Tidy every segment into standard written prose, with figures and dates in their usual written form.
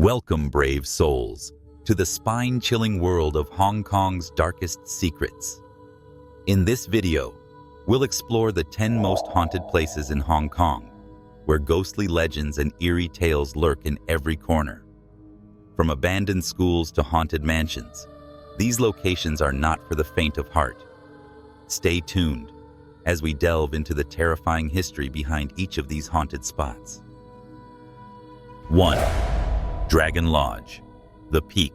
Welcome, brave souls, to the spine-chilling world of Hong Kong's darkest secrets. In this video, we'll explore the 10 most haunted places in Hong Kong, where ghostly legends and eerie tales lurk in every corner. From abandoned schools to haunted mansions, these locations are not for the faint of heart. Stay tuned as we delve into the terrifying history behind each of these haunted spots. 1. Dragon Lodge, The Peak.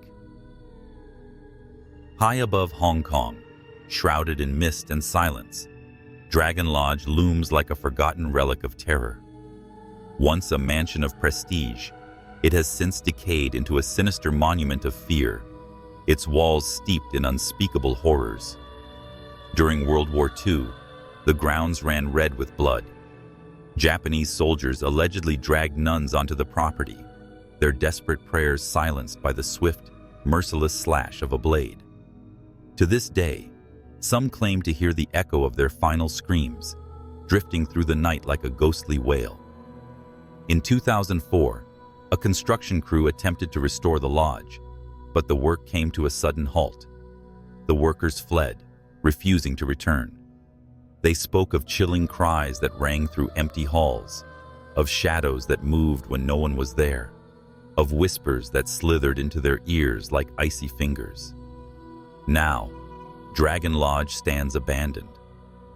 High above Hong Kong, shrouded in mist and silence, Dragon Lodge looms like a forgotten relic of terror. Once a mansion of prestige, it has since decayed into a sinister monument of fear, its walls steeped in unspeakable horrors. During World War II, the grounds ran red with blood. Japanese soldiers allegedly dragged nuns onto the property, their desperate prayers silenced by the swift, merciless slash of a blade. To this day, some claim to hear the echo of their final screams, drifting through the night like a ghostly wail. In 2004, a construction crew attempted to restore the lodge, but the work came to a sudden halt. The workers fled, refusing to return. They spoke of chilling cries that rang through empty halls, of shadows that moved when no one was there, of whispers that slithered into their ears like icy fingers. Now, Dragon Lodge stands abandoned,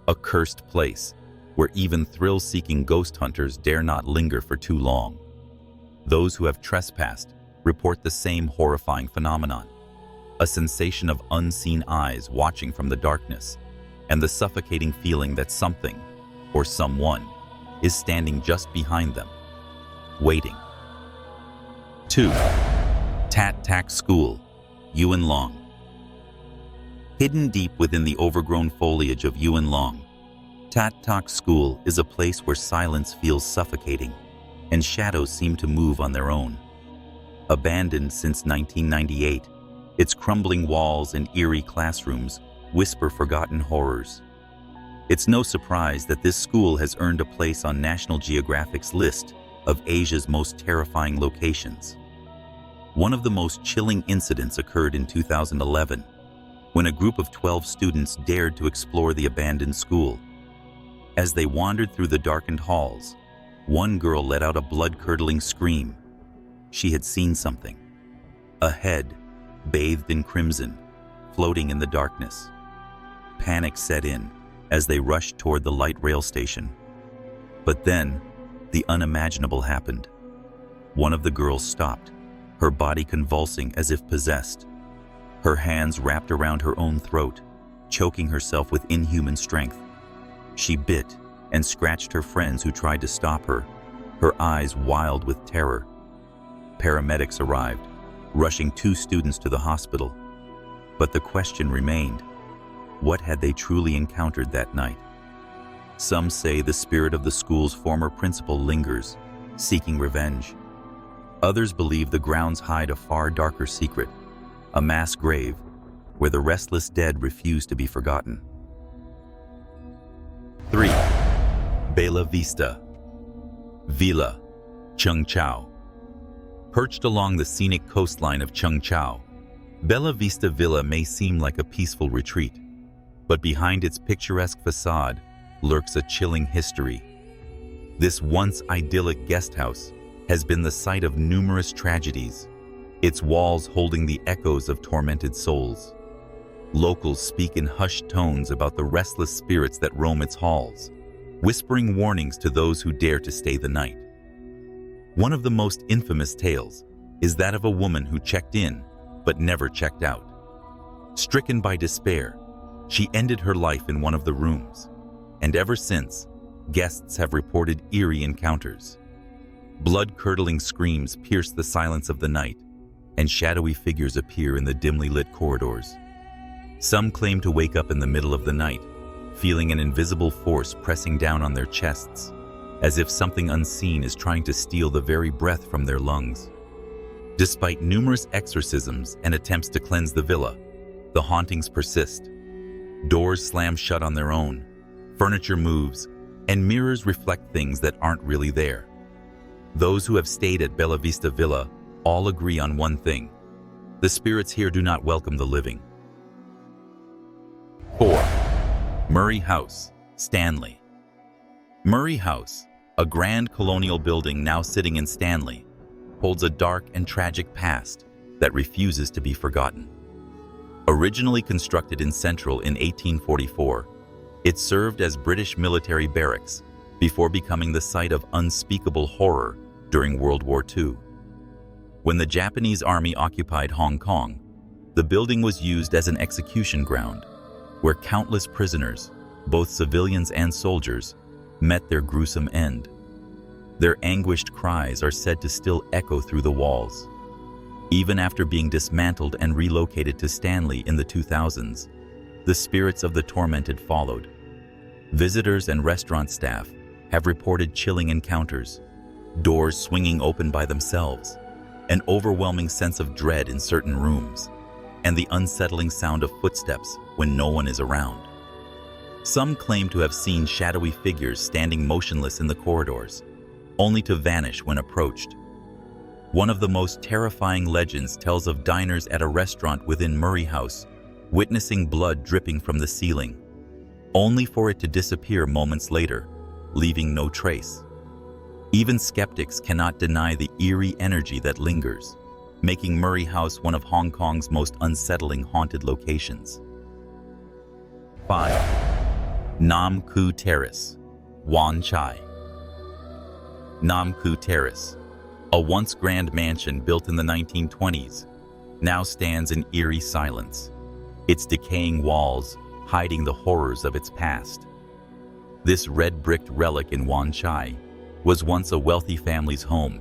a cursed place where even thrill-seeking ghost hunters dare not linger for too long. Those who have trespassed report the same horrifying phenomenon, a sensation of unseen eyes watching from the darkness, and the suffocating feeling that something, or someone, is standing just behind them, waiting. 2. Tat Tak School, Yuen Long. Hidden deep within the overgrown foliage of Yuen Long, Tat Tak School is a place where silence feels suffocating and shadows seem to move on their own. Abandoned since 1998, its crumbling walls and eerie classrooms whisper forgotten horrors. It's no surprise that this school has earned a place on National Geographic's list of Asia's most terrifying locations. One of the most chilling incidents occurred in 2011, when a group of 12 students dared to explore the abandoned school. As they wandered through the darkened halls, one girl let out a blood-curdling scream. She had seen something. A head, bathed in crimson, floating in the darkness. Panic set in as they rushed toward the light rail station. But then, the unimaginable happened. One of the girls stopped, her body convulsing as if possessed. Her hands wrapped around her own throat, choking herself with inhuman strength. She bit and scratched her friends who tried to stop her, her eyes wild with terror. Paramedics arrived, rushing 2 students to the hospital. But the question remained, what had they truly encountered that night? Some say the spirit of the school's former principal lingers, seeking revenge. Others believe the grounds hide a far darker secret, a mass grave where the restless dead refuse to be forgotten. 3. Bela Vista, Villa, Cheung. Perched along the scenic coastline of Cheung, Bela Vista Villa may seem like a peaceful retreat, but behind its picturesque facade lurks a chilling history. This once idyllic guest house has been the site of numerous tragedies, its walls holding the echoes of tormented souls. Locals speak in hushed tones about the restless spirits that roam its halls, whispering warnings to those who dare to stay the night. One of the most infamous tales is that of a woman who checked in but never checked out. Stricken by despair, she ended her life in one of the rooms, and ever since, guests have reported eerie encounters. Blood-curdling screams pierce the silence of the night, and shadowy figures appear in the dimly lit corridors. Some claim to wake up in the middle of the night, feeling an invisible force pressing down on their chests, as if something unseen is trying to steal the very breath from their lungs. Despite numerous exorcisms and attempts to cleanse the villa, the hauntings persist. Doors slam shut on their own, furniture moves, and mirrors reflect things that aren't really there. Those who have stayed at Bela Vista Villa all agree on one thing: the spirits here do not welcome the living. 4. Murray House, Stanley. Murray House, a grand colonial building now sitting in Stanley, holds a dark and tragic past that refuses to be forgotten. Originally constructed in Central in 1844, it served as British military barracks before becoming the site of unspeakable horror during World War II. When the Japanese Army occupied Hong Kong, the building was used as an execution ground, where countless prisoners, both civilians and soldiers, met their gruesome end. Their anguished cries are said to still echo through the walls. Even after being dismantled and relocated to Stanley in the 2000s, the spirits of the tormented followed. Visitors and restaurant staff have reported chilling encounters, doors swinging open by themselves, an overwhelming sense of dread in certain rooms, and the unsettling sound of footsteps when no one is around. Some claim to have seen shadowy figures standing motionless in the corridors, only to vanish when approached. One of the most terrifying legends tells of diners at a restaurant within Murray House witnessing blood dripping from the ceiling, only for it to disappear moments later, leaving no trace. Even skeptics cannot deny the eerie energy that lingers, making Murray House one of Hong Kong's most unsettling haunted locations. 5. Nam Koo Terrace, Wan Chai. Nam Koo Terrace, a once grand mansion built in the 1920s, now stands in eerie silence, its decaying walls hiding the horrors of its past. This red-bricked relic in Wan Chai was once a wealthy family's home,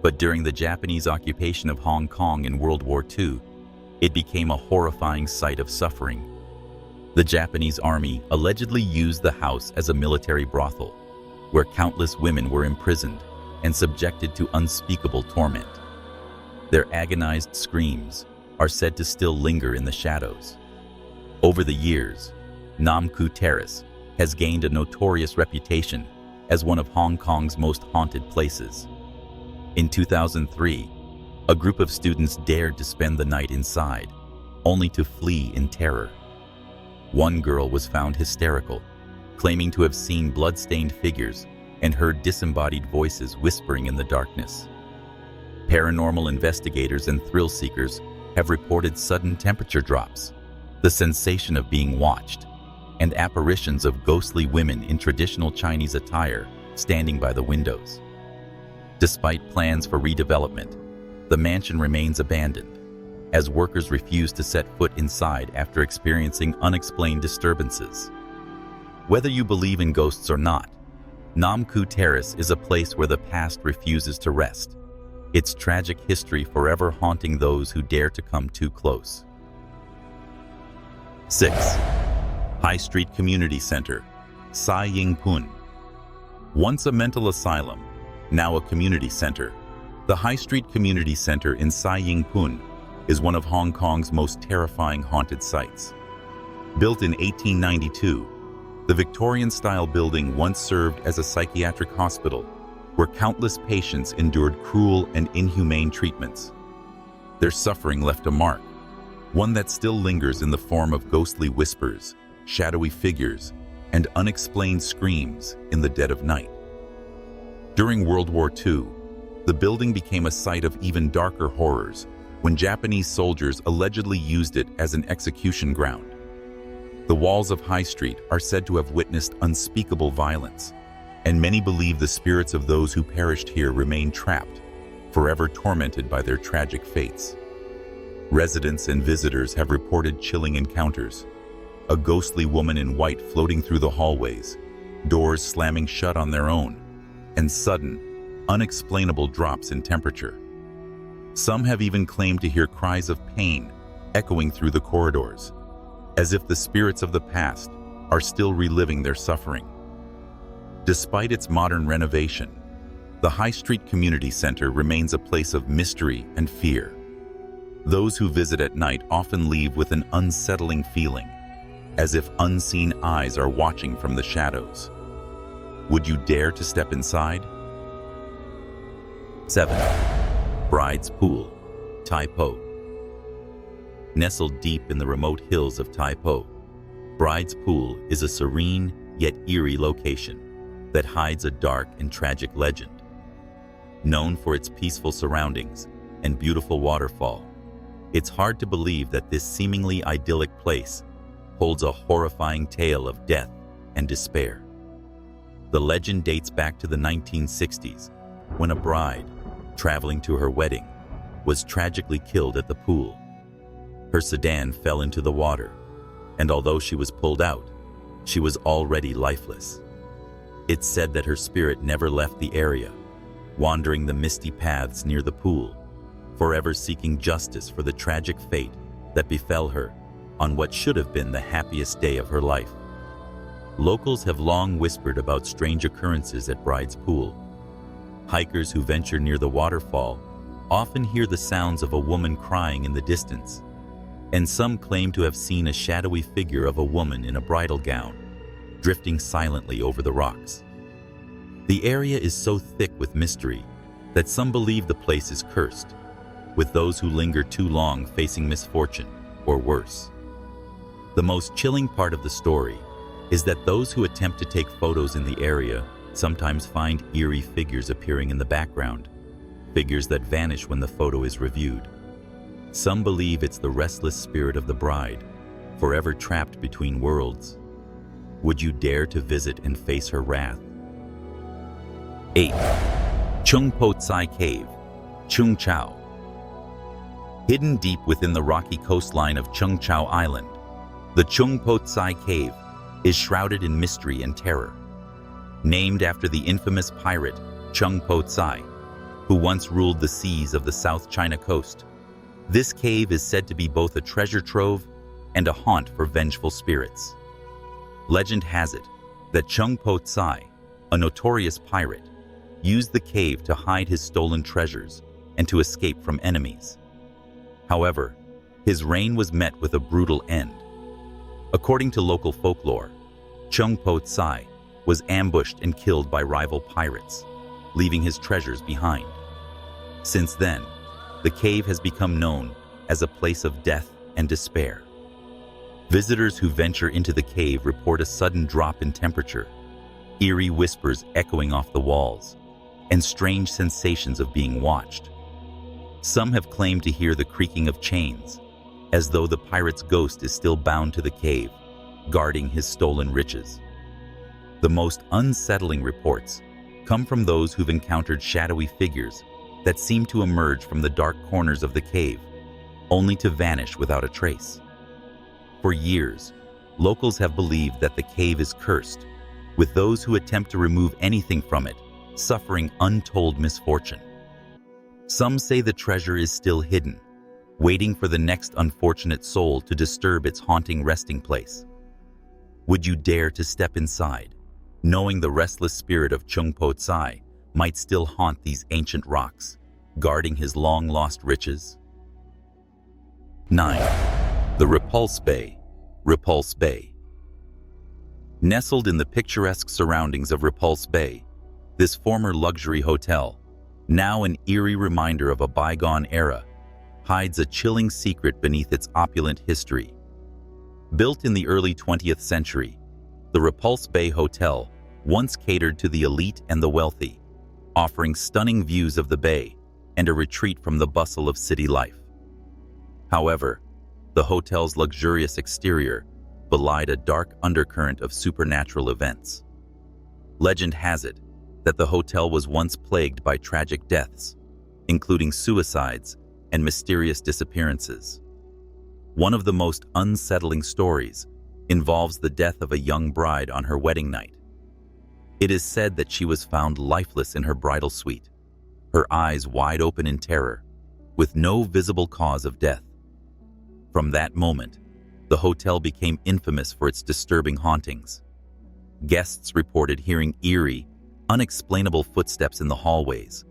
but during the Japanese occupation of Hong Kong in World War II, it became a horrifying sight of suffering. The Japanese army allegedly used the house as a military brothel, where countless women were imprisoned and subjected to unspeakable torment. Their agonized screams are said to still linger in the shadows. Over the years, Nam Koo Terrace has gained a notorious reputation as one of Hong Kong's most haunted places. In 2003, a group of students dared to spend the night inside, only to flee in terror. One girl was found hysterical, claiming to have seen blood-stained figures and heard disembodied voices whispering in the darkness. Paranormal investigators and thrill seekers have reported sudden temperature drops, the sensation of being watched, and apparitions of ghostly women in traditional Chinese attire standing by the windows. Despite plans for redevelopment, the mansion remains abandoned, as workers refuse to set foot inside after experiencing unexplained disturbances. Whether you believe in ghosts or not, Nam Koo Terrace is a place where the past refuses to rest, its tragic history forever haunting those who dare to come too close. 6. High Street Community Center, Sai Ying Pun. Once a mental asylum, now a community center, the High Street Community Center in Sai Ying Pun is one of Hong Kong's most terrifying haunted sites. Built in 1892, the Victorian-style building once served as a psychiatric hospital where countless patients endured cruel and inhumane treatments. Their suffering left a mark, one that still lingers in the form of ghostly whispers, shadowy figures, and unexplained screams in the dead of night. During World War II, the building became a site of even darker horrors when Japanese soldiers allegedly used it as an execution ground. The walls of High Street are said to have witnessed unspeakable violence, and many believe the spirits of those who perished here remain trapped, forever tormented by their tragic fates. Residents and visitors have reported chilling encounters: a ghostly woman in white floating through the hallways, doors slamming shut on their own, and sudden, unexplainable drops in temperature. Some have even claimed to hear cries of pain echoing through the corridors, as if the spirits of the past are still reliving their suffering. Despite its modern renovation, the High Street Community Center remains a place of mystery and fear. Those who visit at night often leave with an unsettling feeling, as if unseen eyes are watching from the shadows. Would you dare to step inside? 7. Bride's Pool, Tai Po. Nestled deep in the remote hills of Tai Po, Bride's Pool is a serene yet eerie location that hides a dark and tragic legend. Known for its peaceful surroundings and beautiful waterfall, it's hard to believe that this seemingly idyllic place holds a horrifying tale of death and despair. The legend dates back to the 1960s, when a bride, traveling to her wedding, was tragically killed at the pool. Her sedan fell into the water, and although she was pulled out, she was already lifeless. It's said that her spirit never left the area, wandering the misty paths near the pool, forever seeking justice for the tragic fate that befell her on what should have been the happiest day of her life. Locals have long whispered about strange occurrences at Bride's Pool. Hikers who venture near the waterfall often hear the sounds of a woman crying in the distance, and some claim to have seen a shadowy figure of a woman in a bridal gown, drifting silently over the rocks. The area is so thick with mystery that some believe the place is cursed, with those who linger too long facing misfortune or worse. The most chilling part of the story is that those who attempt to take photos in the area sometimes find eerie figures appearing in the background, figures that vanish when the photo is reviewed. Some believe it's the restless spirit of the bride, forever trapped between worlds. Would you dare to visit and face her wrath? 8. Cheung Po Tsai Cave, Cheung Chau. Hidden deep within the rocky coastline of Cheung Chau Island, the Cheung Po Tsai Cave is shrouded in mystery and terror. Named after the infamous pirate Cheung Po Tsai, who once ruled the seas of the South China coast, this cave is said to be both a treasure trove and a haunt for vengeful spirits. Legend has it that Cheung Po Tsai, a notorious pirate, used the cave to hide his stolen treasures and to escape from enemies. However, his reign was met with a brutal end. According to local folklore, Cheung Po Tsai was ambushed and killed by rival pirates, leaving his treasures behind. Since then, the cave has become known as a place of death and despair. Visitors who venture into the cave report a sudden drop in temperature, eerie whispers echoing off the walls, and strange sensations of being watched. Some have claimed to hear the creaking of chains, as though the pirate's ghost is still bound to the cave, guarding his stolen riches. The most unsettling reports come from those who've encountered shadowy figures that seem to emerge from the dark corners of the cave, only to vanish without a trace. For years, locals have believed that the cave is cursed, with those who attempt to remove anything from it suffering untold misfortune. Some say the treasure is still hidden, waiting for the next unfortunate soul to disturb its haunting resting place. Would you dare to step inside, knowing the restless spirit of Cheung Po Tsai might still haunt these ancient rocks, guarding his long-lost riches? 9. The Repulse Bay, Repulse Bay. Nestled in the picturesque surroundings of Repulse Bay, this former luxury hotel, now an eerie reminder of a bygone era, hides a chilling secret beneath its opulent history. Built in the early 20th century, the Repulse Bay Hotel once catered to the elite and the wealthy, offering stunning views of the bay and a retreat from the bustle of city life. However, the hotel's luxurious exterior belied a dark undercurrent of supernatural events. Legend has it that the hotel was once plagued by tragic deaths, including suicides and mysterious disappearances. One of the most unsettling stories involves the death of a young bride on her wedding night. It is said that she was found lifeless in her bridal suite, her eyes wide open in terror, with no visible cause of death. From that moment, the hotel became infamous for its disturbing hauntings. Guests reported hearing eerie, unexplainable footsteps in the hallways,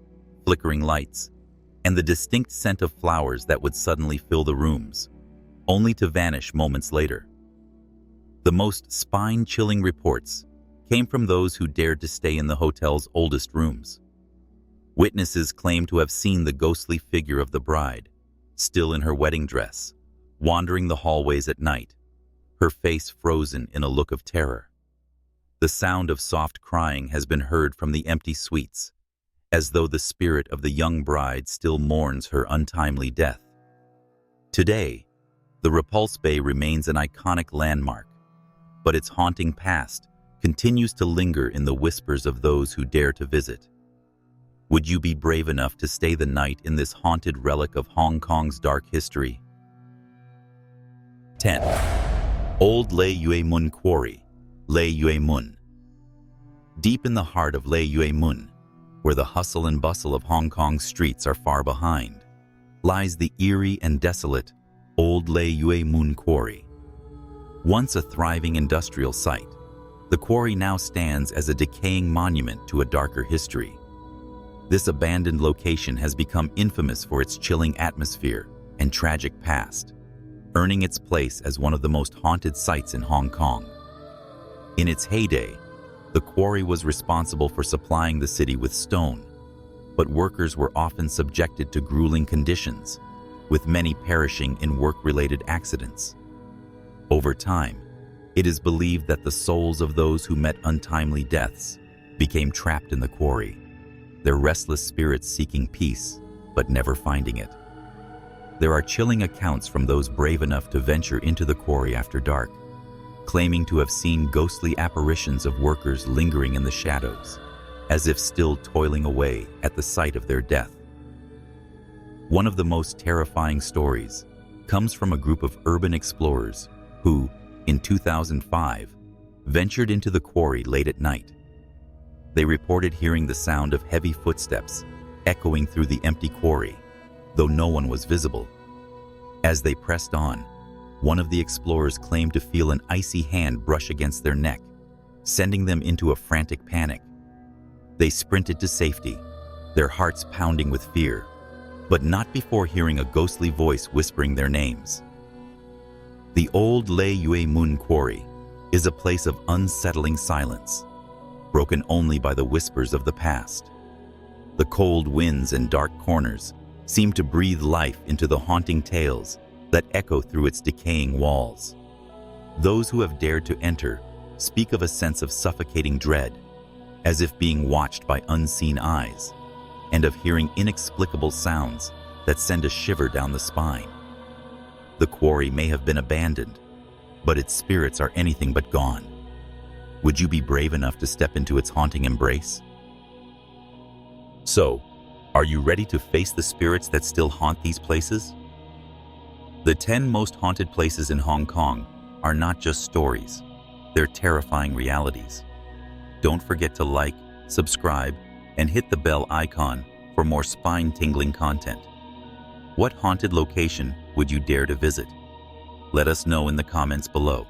flickering lights, and the distinct scent of flowers that would suddenly fill the rooms, only to vanish moments later. The most spine-chilling reports came from those who dared to stay in the hotel's oldest rooms. Witnesses claim to have seen the ghostly figure of the bride, still in her wedding dress, wandering the hallways at night, her face frozen in a look of terror. The sound of soft crying has been heard from the empty suites, as though the spirit of the young bride still mourns her untimely death. Today, the Repulse Bay remains an iconic landmark, but its haunting past continues to linger in the whispers of those who dare to visit. Would you be brave enough to stay the night in this haunted relic of Hong Kong's dark history? 10. Old Lei Yue Mun Quarry, Lei Yue Mun. Deep in the heart of Lei Yue Mun, where the hustle and bustle of Hong Kong's streets are far behind, lies the eerie and desolate Old Lei Yue Mun Quarry. Once a thriving industrial site, the quarry now stands as a decaying monument to a darker history. This abandoned location has become infamous for its chilling atmosphere and tragic past, earning its place as one of the most haunted sites in Hong Kong. In its heyday, the quarry was responsible for supplying the city with stone, but workers were often subjected to grueling conditions, with many perishing in work-related accidents. Over time, it is believed that the souls of those who met untimely deaths became trapped in the quarry, their restless spirits seeking peace, but never finding it. There are chilling accounts from those brave enough to venture into the quarry after dark, claiming to have seen ghostly apparitions of workers lingering in the shadows, as if still toiling away at the site of their death. One of the most terrifying stories comes from a group of urban explorers who, in 2005, ventured into the quarry late at night. They reported hearing the sound of heavy footsteps echoing through the empty quarry, though no one was visible. As they pressed on, one of the explorers claimed to feel an icy hand brush against their neck, sending them into a frantic panic. They sprinted to safety, their hearts pounding with fear, but not before hearing a ghostly voice whispering their names. The old Lei Yue Mun Quarry is a place of unsettling silence, broken only by the whispers of the past. The cold winds and dark corners seem to breathe life into the haunting tales that echo through its decaying walls. Those who have dared to enter speak of a sense of suffocating dread, as if being watched by unseen eyes, and of hearing inexplicable sounds that send a shiver down the spine. The quarry may have been abandoned, but its spirits are anything but gone. Would you be brave enough to step into its haunting embrace? So, are you ready to face the spirits that still haunt these places? The 10 most haunted places in Hong Kong are not just stories, they're terrifying realities. Don't forget to like, subscribe, and hit the bell icon for more spine-tingling content. What haunted location would you dare to visit? Let us know in the comments below.